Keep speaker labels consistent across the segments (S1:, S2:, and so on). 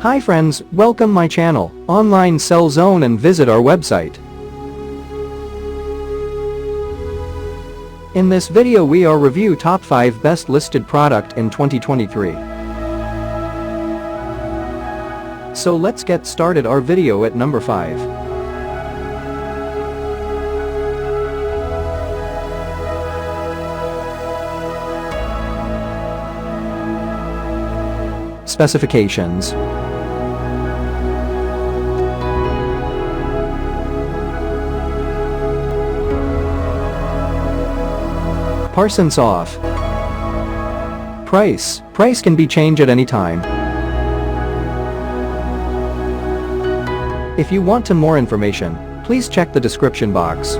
S1: Hi friends, welcome my channel, Online Sell Zone, and visit our website. In this video we are review top 5 best listed product in 2023. So let's get started our video at number 5. Specifications. Parsons off. Price can be changed at any time. If you want more information, please check the description box.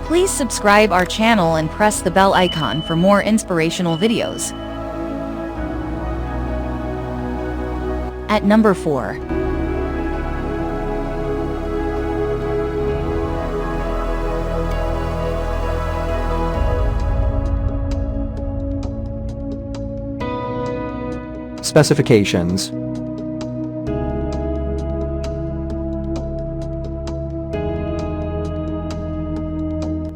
S2: Please subscribe our channel and press the bell icon for more inspirational videos. At number 4.
S1: Specifications.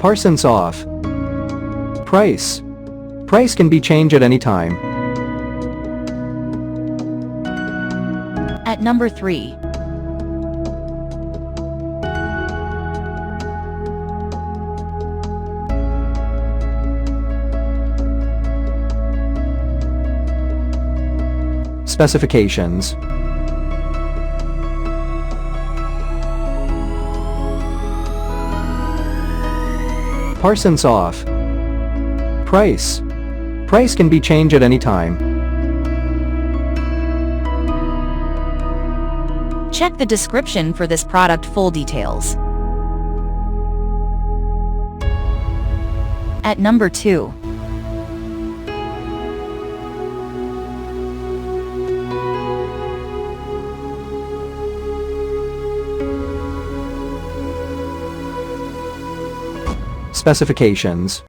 S1: Parsons off. Price can be changed at any time.
S2: At number 3.
S1: Specifications. Parsons off. Price can be changed at any time.
S2: Check the description for this product full details. At number 2.
S1: Specifications.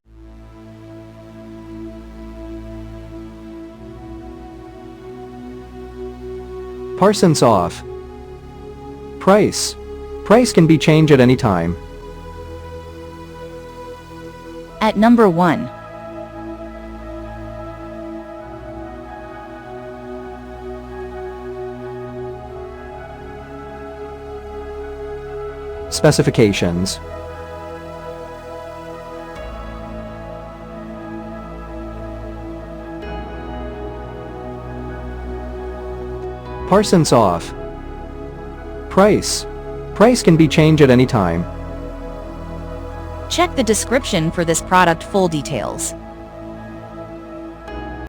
S1: Parsons off. Price can be changed at any time.
S2: At number 1.
S1: Specifications. Parsons off. Price can be changed at any time.
S2: Check the description for this product full details.